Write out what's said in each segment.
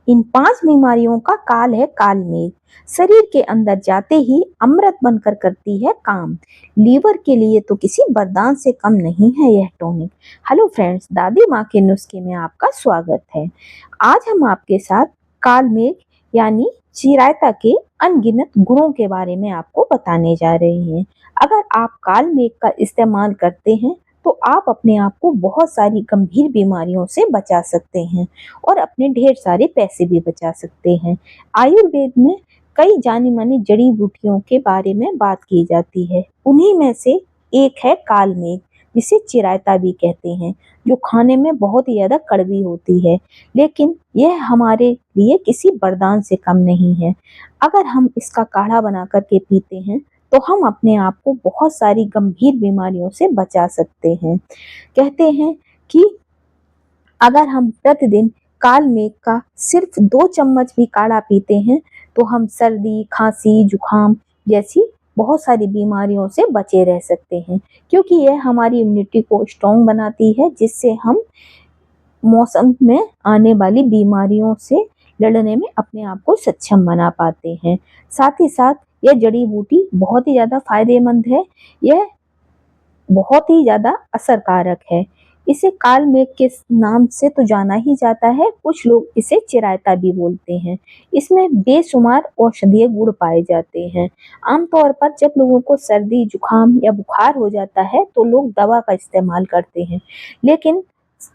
इन 5 बीमारियों का काल है कालमेघ। शरीर के अंदर जाते ही अमृत बनकर करती है काम। लीवर के लिए तो किसी वरदान से कम नहीं है यह टॉनिक। हेलो फ्रेंड्स, दादी माँ के नुस्खे में आपका स्वागत है। आज हम आपके साथ कालमेघ यानी चिरायता के अनगिनत गुणों के बारे में आपको बताने जा रहे हैं। अगर आप कालमेघ का इस्तेमाल करते हैं तो आप अपने आप को बहुत सारी गंभीर बीमारियों से बचा सकते हैं और अपने ढेर सारे पैसे भी बचा सकते हैं। आयुर्वेद में कई जानी मानी जड़ी बूटियों के बारे में बात की जाती है। उन्हीं में से एक है कालमेघ, जिसे चिरायता भी कहते हैं, जो खाने में बहुत ही ज्यादा कड़वी होती है, लेकिन यह हमारे लिए किसी वरदान से कम नहीं है। अगर हम इसका काढ़ा बना करके पीते हैं तो हम अपने आप को बहुत सारी गंभीर बीमारियों से बचा सकते हैं। कहते हैं कि अगर हम प्रतिदिन कालमेघ का सिर्फ 2 चम्मच भी काढ़ा पीते हैं तो हम सर्दी, खांसी, जुकाम जैसी बहुत सारी बीमारियों से बचे रह सकते हैं, क्योंकि यह हमारी इम्यूनिटी को स्ट्रॉन्ग बनाती है, जिससे हम मौसम में आने वाली बीमारियों से लड़ने में अपने आप को सक्षम बना पाते हैं। साथ ही साथ यह जड़ी बूटी बहुत ही ज़्यादा फायदेमंद है। यह बहुत ही ज़्यादा असरकारक है। इसे कालमेघ के नाम से तो जाना ही जाता है, कुछ लोग इसे चिरायता भी बोलते हैं। इसमें बेशुमार औषधीय गुण पाए जाते हैं। आमतौर पर जब लोगों को सर्दी, जुकाम या बुखार हो जाता है तो लोग दवा का इस्तेमाल करते हैं, लेकिन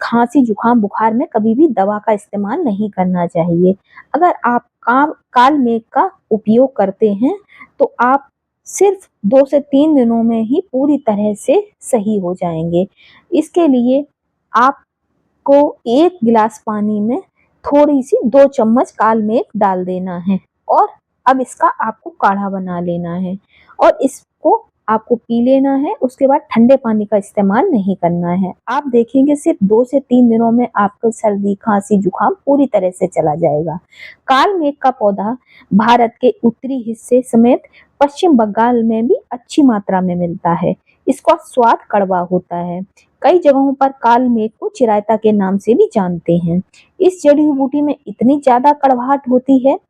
खांसी, जुकाम, बुखार में कभी भी दवा का इस्तेमाल नहीं करना चाहिए। अगर आप कालमेघ का उपयोग करते हैं तो आप सिर्फ 2 से 3 दिनों में ही पूरी तरह से सही हो जाएंगे। इसके लिए आपको 1 गिलास पानी में थोड़ी सी 2 चम्मच कालमेघ डाल देना है और अब इसका आपको काढ़ा बना लेना है और इसको आपको पी लेना है। उसके बाद ठंडे पानी का इस्तेमाल नहीं करना है। आप देखेंगे सिर्फ 2 से 3 दिनों में आपको सर्दी, खांसी, जुकाम पूरी तरह से चला जाएगा। कालमेघ का पौधा भारत के उत्तरी हिस्से समेत पश्चिम बंगाल में भी अच्छी मात्रा में मिलता है। इसका स्वाद कड़वा होता है। कई जगहों पर कालमेघ को चिरायता के नाम से भी जानते हैं। इस जड़ी बूटी में इतनी ज्यादा कड़वाहट होती है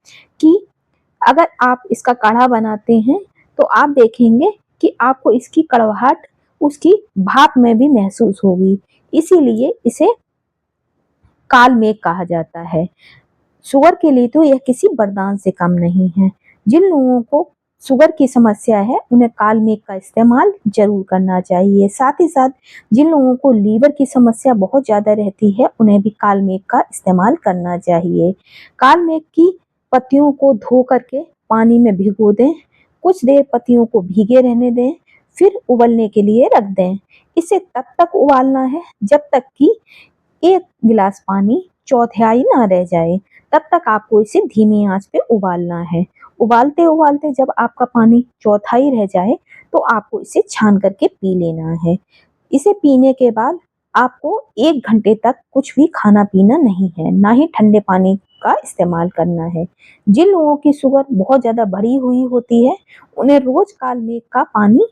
कि अगर आप इसका काढ़ा बनाते हैं तो आप देखेंगे कि आपको इसकी कड़वाहट उसकी भाप में भी महसूस होगी। इसीलिए इसे कालमेघ कहा जाता है। शुगर के लिए तो यह किसी वरदान से कम नहीं है। जिन लोगों को शुगर की समस्या है उन्हें कालमेघ का इस्तेमाल जरूर करना चाहिए। साथ ही साथ जिन लोगों को लीवर की समस्या बहुत ज्यादा रहती है उन्हें भी कालमेघ का इस्तेमाल करना चाहिए। कालमेघ की पत्तियों को धो करके पानी में भिगो दें, कुछ देर पत्तियों को भीगे रहने दें, फिर उबलने के लिए रख दें। इसे तब तक उबालना है जब तक कि 1 गिलास पानी चौथाई ना रह जाए। तब तक आपको इसे धीमी आंच पे उबालना है। उबालते उबालते जब आपका पानी चौथाई रह जाए तो आपको इसे छान करके पी लेना है। इसे पीने के बाद आपको 1 घंटे तक कुछ भी खाना पीना नहीं है, ना ही ठंडे पानी का इस्तेमाल करना है। जिन लोगों की शुगर बहुत ज्यादा बढ़ी हुई होती है उन्हें रोज कालमेघ का पानी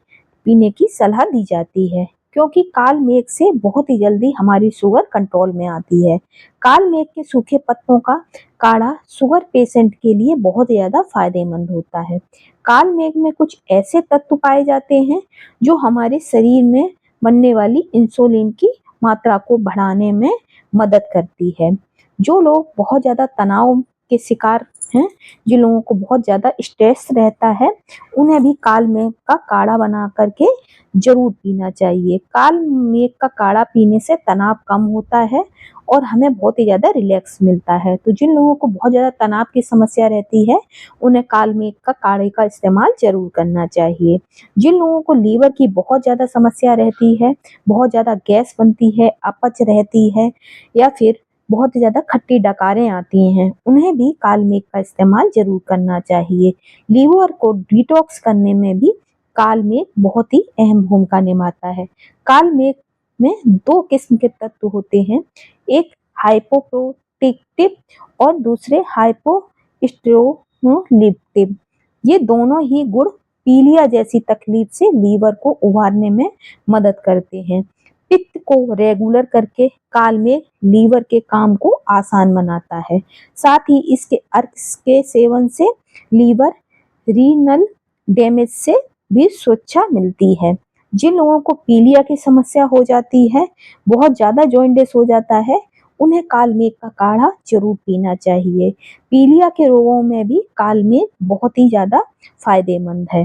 पीने की सलाह दी जाती है, क्योंकि कालमेघ से बहुत ही जल्दी हमारी शुगर कंट्रोल में आती है। कालमेघ के सूखे पत्तों का काढ़ा शुगर पेशेंट के लिए बहुत ज्यादा फायदेमंद होता है। कालमेघ में कुछ ऐसे तत्व पाए जाते हैं जो हमारे शरीर में बनने वाली इंसुलिन की मात्रा को बढ़ाने में मदद करती है। जो लोग बहुत ज्यादा तनाव के शिकार हैं, जिन लोगों को बहुत ज्यादा स्ट्रेस रहता है, उन्हें भी कालमेघ का काढ़ा बना करके जरूर पीना चाहिए। कालमेघ का काढ़ा पीने से तनाव कम होता है और हमें बहुत ही ज्यादा रिलैक्स मिलता है। तो जिन लोगों को बहुत ज्यादा तनाव की समस्या रहती है उन्हें कालमेघ का काढ़े का इस्तेमाल जरूर करना चाहिए। जिन लोगों को लीवर की बहुत ज्यादा समस्या रहती है, बहुत ज्यादा गैस बनती है, अपच रहती है या फिर बहुत ही ज्यादा खट्टी डकारें आती हैं, उन्हें भी कालमेघ का इस्तेमाल जरूर करना चाहिए। लीवर को डिटॉक्स करने में भी कालमेघ बहुत ही अहम भूमिका निभाता है। कालमेघ में 2 किस्म के तत्व होते हैं, एक हाइपोप्रोटेक्टिव और दूसरे हाइपोस्टेरोलिटिव। ये दोनों ही गुण पीलिया जैसी तकलीफ से लीवर को उभारने में मदद करते हैं। पित्त को रेगुलर करके काल मेघ लीवर के काम को आसान बनाता है। साथ ही इसके अर्क के सेवन से लीवर रीनल डैमेज से भी सुरक्षा मिलती है। जिन लोगों को पीलिया की समस्या हो जाती है, बहुत ज्यादा जॉइंडिस हो जाता है, उन्हें काल मेघ का काढ़ा जरूर पीना चाहिए। पीलिया के रोगों में भी काल मेघ बहुत ही ज्यादा फायदेमंद है,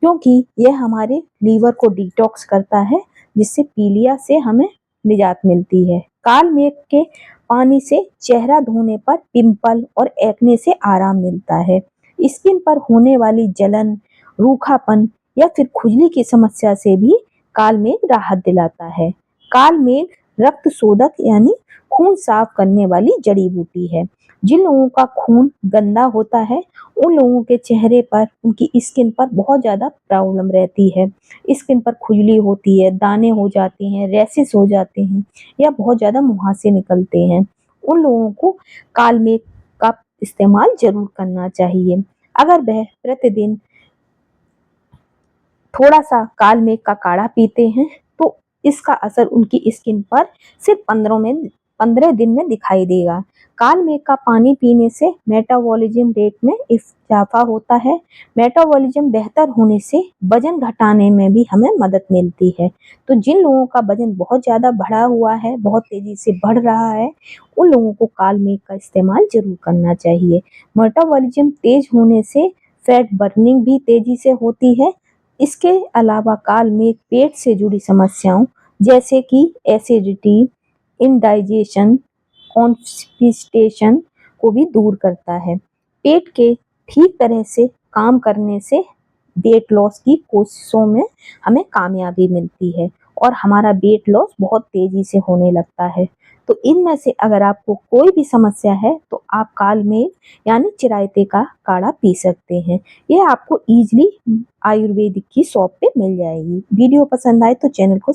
क्योंकि यह हमारे लीवर को डिटॉक्स करता है, जिससे पीलिया से हमें निजात मिलती है। काल मेघ के पानी से चेहरा धोने पर पिंपल और एक्ने से आराम मिलता है। स्किन पर होने वाली जलन, रूखापन या फिर खुजली की समस्या से भी काल मेघ राहत दिलाता है। काल मेघ रक्त शोधक यानी खून साफ करने वाली जड़ी बूटी है। जिन लोगों का खून गंदा होता है, उन लोगों के चेहरे पर, उनकी स्किन पर बहुत ज्यादा प्रॉब्लम रहती है। स्किन पर खुजली होती है, दाने हो जाते हैं, रैशेस हो जाते हैं या बहुत ज्यादा मुहासे निकलते हैं। उन लोगों को काल मेघ का इस्तेमाल जरूर करना चाहिए। अगर वह प्रतिदिन थोड़ा सा काल मेघ का काढ़ा पीते हैं तो इसका असर उनकी स्किन पर सिर्फ 15 दिन में दिखाई देगा। काल मेघ का पानी पीने से मेटाबॉलिज्म रेट में इजाफा होता है। मेटाबॉलिज्म बेहतर होने से वजन घटाने में भी हमें मदद मिलती है। तो जिन लोगों का वजन बहुत ज्यादा बढ़ा हुआ है, बहुत तेजी से बढ़ रहा है, उन लोगों को काल मेघ का इस्तेमाल जरूर करना चाहिए। मेटाबॉलिज्म तेज होने से फैट बर्निंग भी तेजी से होती है। इसके अलावा काल मेघ पेट से जुड़ी समस्याओं जैसे कि एसिडिटी, इंडाइजेशन, कॉन्स्टिपेशन को भी दूर करता है। पेट के ठीक तरह से काम करने से वेट लॉस की कोशिशों में हमें कामयाबी मिलती है और हमारा वेट लॉस बहुत तेजी से होने लगता है। तो इनमें से अगर आपको कोई भी समस्या है तो आप काल मेघ यानी चिरायते का काढ़ा पी सकते हैं। यह आपको इजीली आयुर्वेदिक की शॉप पे मिल जाएगी। वीडियो पसंद आए तो चैनल को